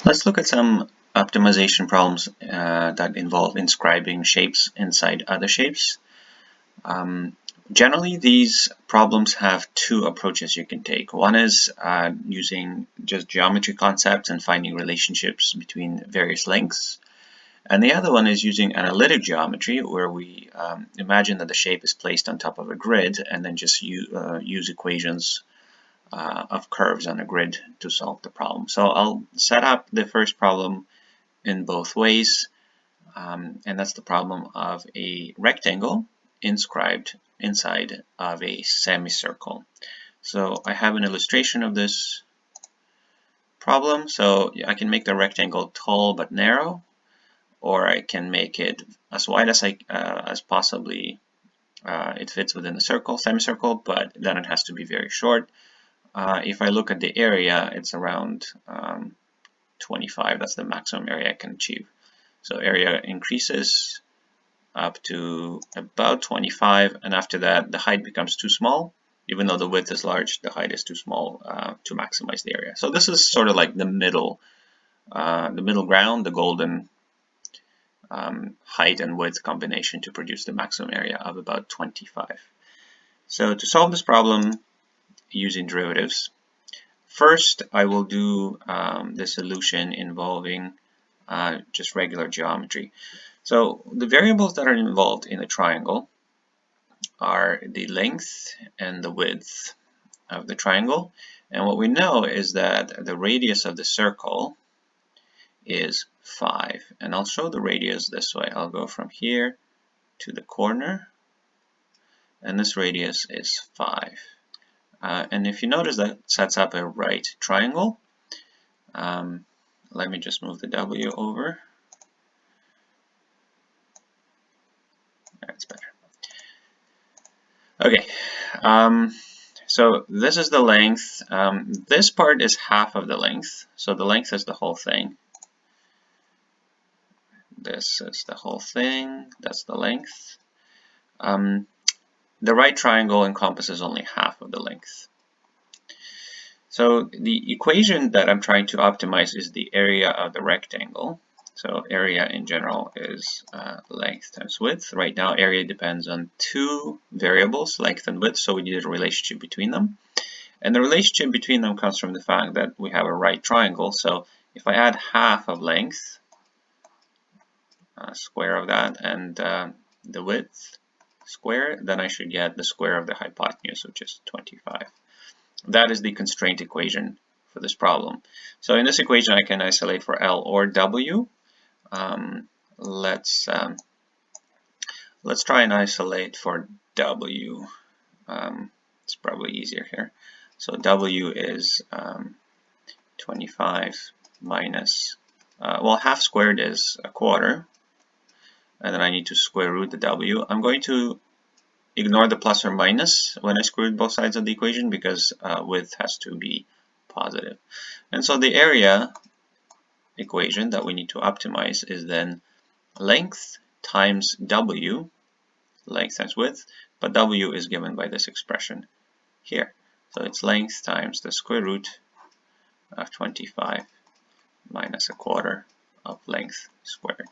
Let's look at some optimization problems that involve inscribing shapes inside other shapes. Generally, these problems have two approaches you can take. One is using just geometry concepts and finding relationships between various lengths. And the other one is using analytic geometry, where we imagine that the shape is placed on top of a grid and then just use equations of curves on a grid to solve the problem. So I'll set up the first problem in both ways, and that's the problem of a rectangle inscribed inside of a semicircle. So I have an illustration of this problem. So I can make the rectangle tall but narrow, or I can make it as wide as possibly it fits within the circle, semicircle, but then it has to be very short. If I look at the area, it's around 25. That's the maximum area I can achieve. So area increases up to about 25, and after that the height becomes too small. Even though the width is large, the height is too small to maximize the area. So this is sort of like the middle ground, the golden height and width combination to produce the maximum area of about 25. So to solve this problem using derivatives, first I will do the solution involving just regular geometry. So the variables that are involved in a triangle are the length and the width of the triangle. And what we know is that the radius of the circle is 5. And I'll show the radius this way. I'll go from here to the corner, and this radius is 5. And if you notice, that sets up a right triangle. Let me just move the W over. That's better. Okay, so this is the length. This part is half of the length, so the length is the whole thing. This is the whole thing. That's the length. The right triangle encompasses only half of the length. So the equation that I'm trying to optimize is the area of the rectangle. So area in general is length times width. Right now area depends on two variables, length and width, so we need a relationship between them. And the relationship between them comes from the fact that we have a right triangle. So if I add half of length, square of that, and the width square, then I should get the square of the hypotenuse, which is 25. That is the constraint equation for this problem. So in this equation, I can isolate for L or W. Let's try and isolate for W. It's probably easier here. So W is 25 minus, well, half squared is a quarter, and then I need to square root the W. I'm going to ignore the plus or minus when I square root both sides of the equation because width has to be positive. And so the area equation that we need to optimize is then length times W, length times width, but W is given by this expression here. So it's length times the square root of 25 minus a quarter of length squared.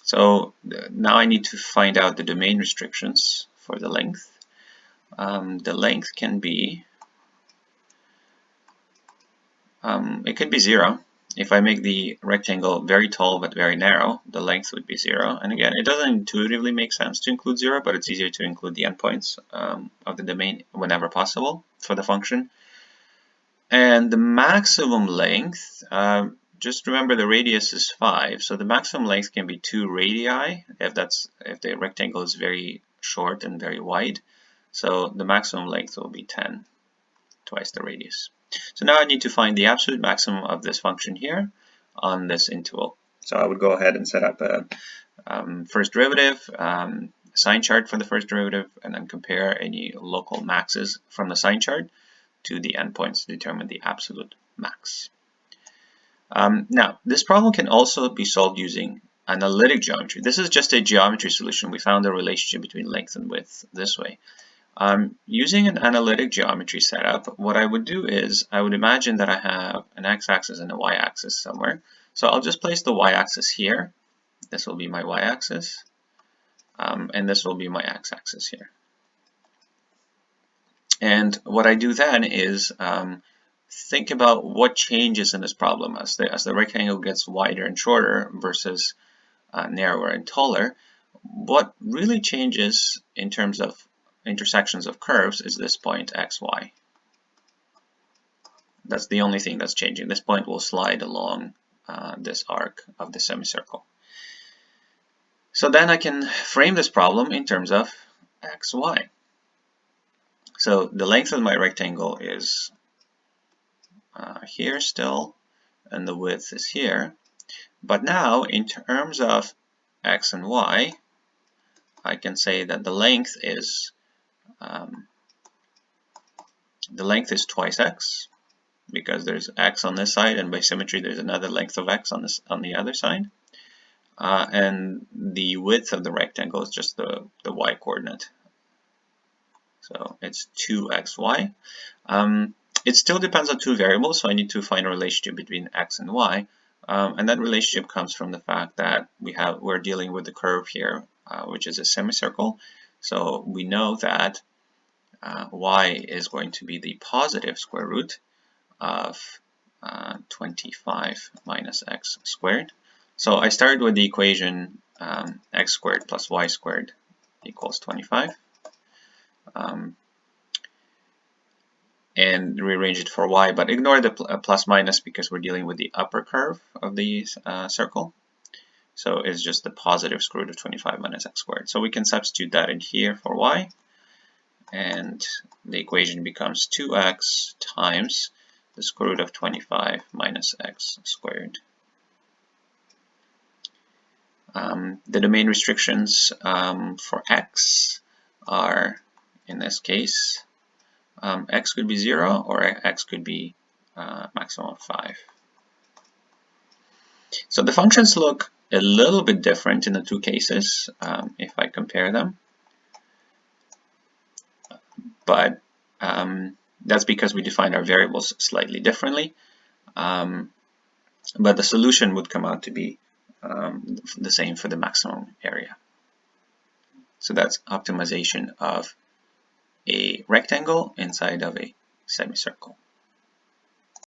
So now I need to find out the domain restrictions for the length. The length can be, it could be 0. If I make the rectangle very tall but very narrow, the length would be 0. And again, it doesn't intuitively make sense to include 0, but it's easier to include the endpoints of the domain whenever possible for the function. And the maximum length, just remember the radius is 5, so the maximum length can be 2 radii if the rectangle is very short and very wide. So the maximum length will be 10, twice the radius. So now I need to find the absolute maximum of this function here on this interval. So I would go ahead and set up a first derivative, sign chart for the first derivative, and then compare any local maxes from the sign chart to the endpoints to determine the absolute max. Now, this problem can also be solved using analytic geometry. This is just a geometry solution. We found a relationship between length and width this way. Using an analytic geometry setup, what I would do is I would imagine that I have an x-axis and a y-axis somewhere. So I'll just place the y-axis here. This will be my y-axis, and this will be my x-axis here. And what I do then is think about what changes in this problem as the rectangle gets wider and shorter versus narrower and taller. What really changes in terms of intersections of curves is this point xy. That's the only thing that's changing. This point will slide along this arc of the semicircle. So then I can frame this problem in terms of xy. So the length of my rectangle is here still, and the width is here. But now, in terms of x and y, I can say that the length is twice x, because there's x on this side, and by symmetry there's another length of x on the other side. And the width of the rectangle is just the y coordinate. So it's 2xy. It still depends on two variables, so I need to find a relationship between x and y. And that relationship comes from the fact that we're dealing with the curve here, which is a semicircle. So we know that y is going to be the positive square root of 25 minus x squared. So I started with the equation x squared plus y squared equals 25. And rearrange it for y, but ignore the plus minus because we're dealing with the upper curve of the circle. So it's just the positive square root of 25 minus x squared. So we can substitute that in here for y, and the equation becomes 2x times the square root of 25 minus x squared. The domain restrictions for x are, in this case, x could be 0 or x could be maximum of 5. So the functions look a little bit different in the two cases if I compare them. But that's because we defined our variables slightly differently. But the solution would come out to be the same for the maximum area. So that's optimization of a rectangle inside of a semicircle.